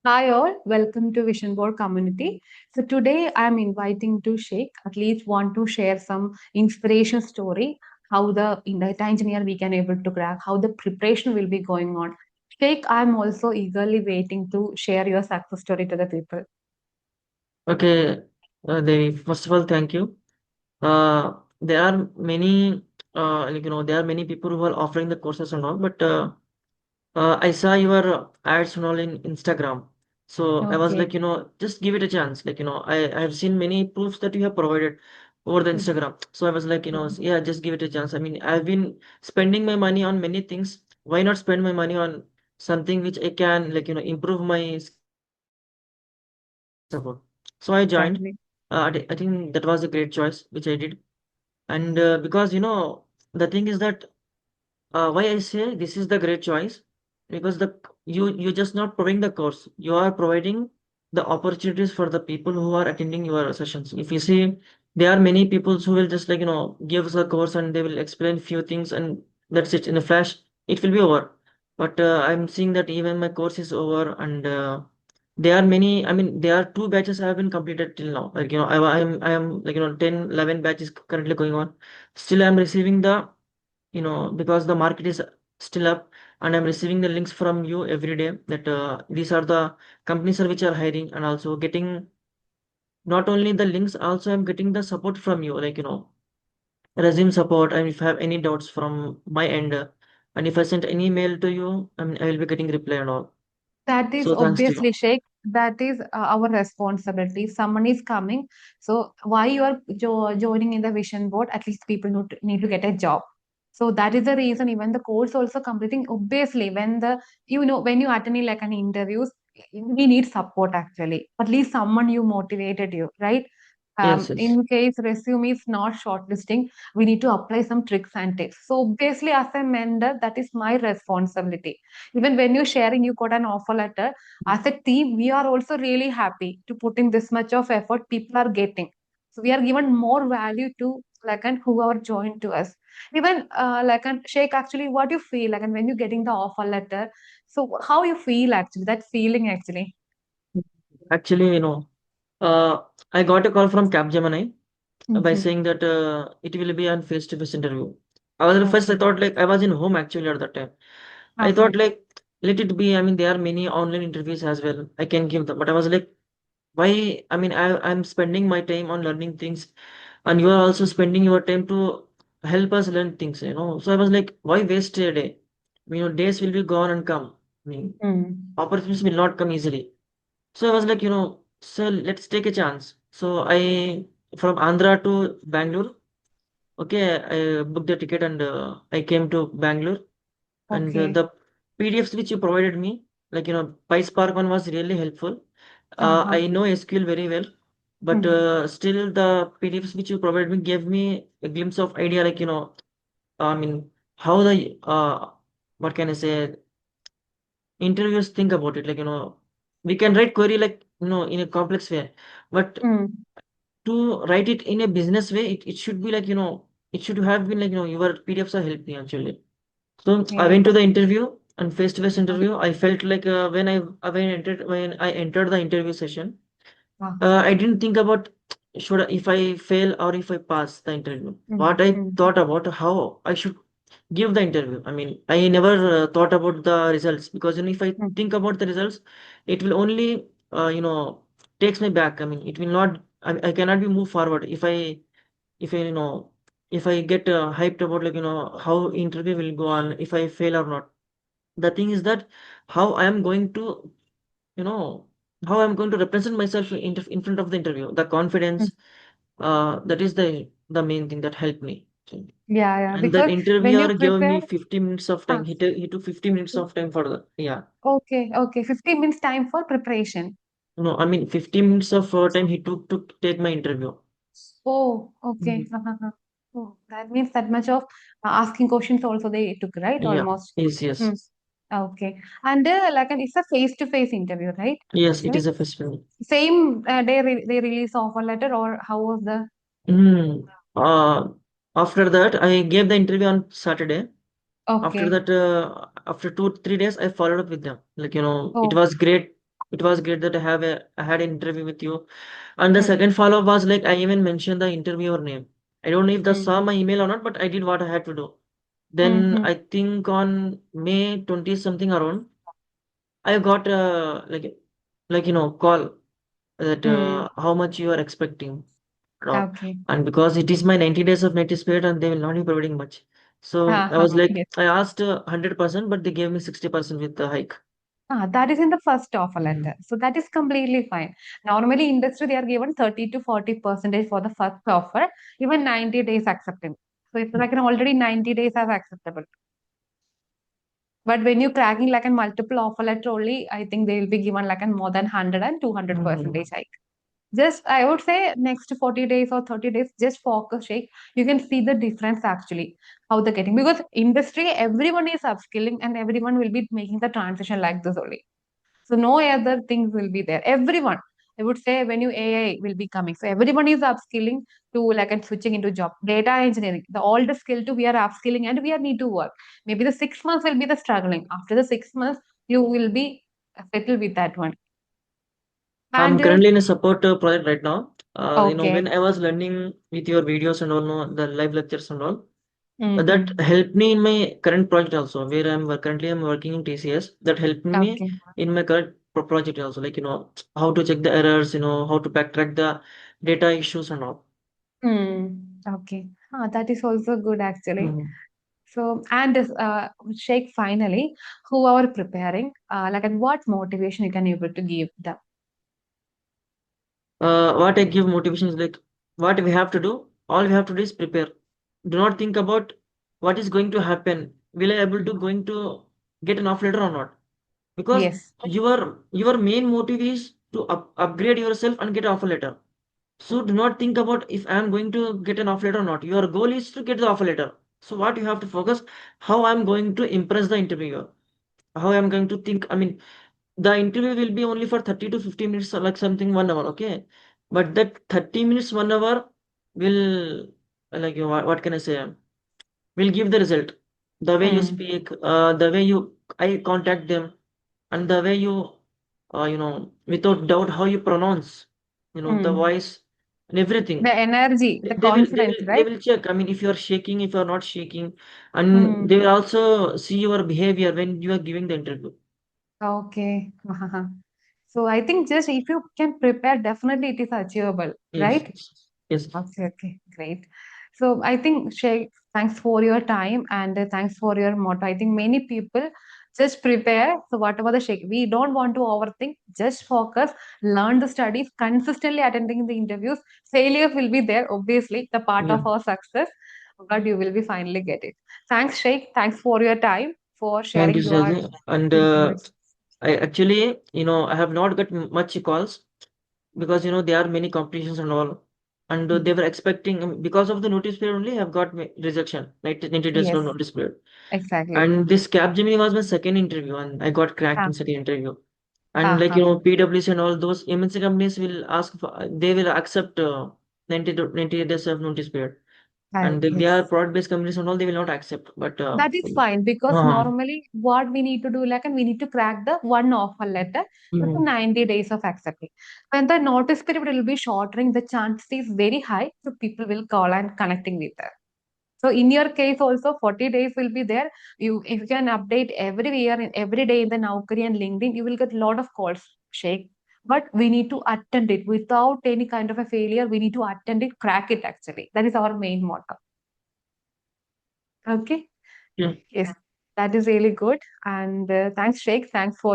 Hi all, welcome to Vision Board community. So today I'm inviting to Shaik, at least want to share some inspiration story, how the in data engineer we can able to crack, how the preparation will be going on. Shaik, I'm also eagerly waiting to share your success story to the people. Okay, Devi, first of all, thank you. There are many, there are many people who are offering the courses and all, but I saw your ads and all in Instagram. So I was Okay. like, just give it a chance. I have seen many proofs that you have provided over the Mhm. Instagram. So I was like, Mhm. yeah, just give it a chance. I mean, I've been spending my money on many things. Why not spend my money on something which I can, improve my skills and get the support? So I joined. Exactly. I think that was a great choice, which I did. And because, the thing is that why I say this is the great choice, because you just not providing the course, you are providing the opportunities for the people who are attending your sessions. If you see, there are many people who will just give us a course and they will explain few things and that's it. In a flash it will be over. But I'm seeing that even my course is over, and there are many, I mean, there are two batches have been completed till now. I am 10 11 batches currently going on. Still I'm receiving the, because the market is still up, and I'm receiving the links from you every day that these are the companies are which are hiring, and also getting not only the links, also I'm getting the support from you, resume support, and if I have any doubts from my end, and if I send any email to you, I mean, I will be getting reply and all. That is So thanks to you. obviously, Sheikh. That is our responsibility. If someone is coming, so why you are joining in the vision board? At least people need to get a job. So that is the reason. Even the course also completing. Obviously, when the when you attending like an interviews, we need support actually. At least someone you motivated you, right? Yes, yes. In case resume is not shortlisting, we need to apply some tricks and tips. So obviously, as a mentor, that is my responsibility. Even when you're sharing, you got an offer letter. As a team, we are also really happy to put in this much of effort people are getting. So we are given more value to like and whoever joined to us. Even like and Sheikh, actually, what you feel like and when you're getting the offer letter. So how you feel actually, that feeling actually. Actually, I got a call from Capgemini by Hmm. saying that it will be on face-to-face interview. I was at first, I Okay. thought like I was in home actually at that time. I Uh-huh. thought like let it be. I mean, there are many online interviews as well. I can give them, but I was like, why? I mean, I'm spending my time on learning things, and you are also spending your time to help us learn things. So I was like, why waste a day? Days will be gone and come. I mean, Mm. opportunities will not come easily. So I was like, so let's take a chance. So I from Andhra to Bangalore. Okay, I booked the ticket and I came to Bangalore. And Okay. the PDFs which you provided me, PySpark one was really helpful. Uh-huh. I know SQL very well, but Mm. still the PDFs which you provided me gave me a glimpse of idea, I mean, how the what can I say, interviewers think about it. We can write query in a complex way, but Mm. to write it in a business way, it should be it should have been your PDFs are helping actually. So I Okay. went to the interview and face-to-face interview. I felt like when I entered the interview session, Uh-huh. I didn't think about if I fail or if I pass the interview. Mm. What I Mm. thought about how I should give the interview. I mean, I never thought about the results, because if I Mm. think about the results, it will only takes me back. I mean, it will not. I cannot be move forward if I if I get hyped about how interview will go on if I fail or not. The thing is that how I am going to you know how I'm going to represent myself in front of the interview. The Mm. confidence, that is the main thing that helped me. Yeah, yeah. And that Because when you interviewer gave prepare, me 50 minutes of ah, time. He took 50 minutes of time for the, yeah. okay, okay. 15 minutes time for preparation. No, I mean 50 minutes of time he took to take my interview. Oh, okay. Mhm. Oh, that means that much of asking questions also they took, right? Yeah. Almost. Yes, Hmm. yes. Okay. And like, and it's a face-to-face interview, right? Yes, it Right. is a festival. Same day they release offer letter or how was the? Hmm. Uh, After that, I gave the interview on Saturday. After Okay. that, after 2 3 days, I followed up with them. It Oh, was great. it was great that I had an interview with you. And the Mm, second follow-up was like I even mentioned the interviewer name. I don't know if they saw mm, my email or not, but I did what I had to do. Then mm, I think on May 20 something around, I got call that mm. how much you are expecting. No. Okay. And because it is my 90 days of notice period and they will not be providing much. So I Uh-huh. was like, Yes. I asked 100%, but they gave me 60% with the hike. That is in the first offer letter. Mhm. So that is completely fine. Normally, industry they are given 30 to 40 percentage for the first offer, even 90 days acceptable. So it's like an already 90 days as acceptable. But when you cracking like a multiple offer letter only, I think they will be given like a more than 100 and 200 Mhm. percentage hike. Just I would say next 40 days or 30 days, just focus, Shake. You can see the difference actually, how they're getting. Because industry, everyone is upskilling and everyone will be making the transition like this only. So no other things will be there. Everyone, I would say when you AI will be coming. So everyone is upskilling to like and switching into job. Data engineering, the all the skill to we are upskilling and we are need to work. Maybe the 6 months will be the struggling. After the 6 months, you will be settled with that one. I'm And currently in a support project right now. okay. When I was learning with your videos and all, no, the live lectures and all, that Mm-hmm. helped me in my current project also, where currently I'm working in TCS. That helped me Okay. in my current project also, like, how to check the errors, how to backtrack the data issues and all. Hmm. Okay. That is also good actually. Mhm. So, and Sheikh, finally, who are preparing, like, and what motivation you can able to give them? What I give motivation is like what we have to do. All we have to do is prepare. Do not think about what is going to happen. Will I able to going to get an offer letter or not? Because Yes. your main motive is to upgrade yourself and get an offer letter. So do not think about if I am going to get an offer letter or not. Your goal is to get the offer letter. So what you have to focus, how I am going to impress the interviewer, how I am going to think. I mean, the interview will be only for 30 to 50 minutes or like something 1 hour, okay? But that 30 minutes, 1 hour will what can I say? Will give the result. The way you Hmm. speak, the way you I contact them, and the way you without doubt how you pronounce, the Hmm. voice and everything. The energy, They, the they will they confidence, will they right? will check. I mean, if you are shaking, if you are not shaking, and Hmm. they will also see your behavior when you are giving the interview. Okay. So I think just if you can prepare, definitely it is achievable, Yes, right? yes, yes. Okay, okay, great. So I think Shay, thanks for your time and thanks for your motto. I think many people just prepare. So whatever the Shay, we don't want to overthink. Just focus, learn the studies, consistently attending the interviews. Failures will be there, obviously, the part Yeah. of our success, but you will be finally get it. Thanks, Shay. Thanks for your time, for Thank you, sharing your Shazi. And information. I actually, I have not got much calls because there are many competitions and all, and Mm. they were expecting because of the notice period only. Have got rejection, like 90 days no Yes, notice period. exactly. And this Capgemini was my second interview, and I got cracked Ah, in second interview. And ah, like ah. PwC and all those MNC companies will ask for, they will accept 90 to 90 days of notice period. Ah, And they are yes. product based companies and all, they will not accept. But That is fine because uh, normally what we need to do, like, and we need to crack the one offer letter within mhm. 90 days of accepting. When the notice period will be shortening, the chance is very high, so people will call and connecting with us. So in your case also 40 days will be there. You if you can update every year and every day in the Naukri and LinkedIn, you will get a lot of calls, Shake. But we need to attend it without any kind of a failure. We need to attend it, crack it actually. That is our main motto. Okay. Yeah. Yes, that is really good. And thanks, Sheikh. Thanks for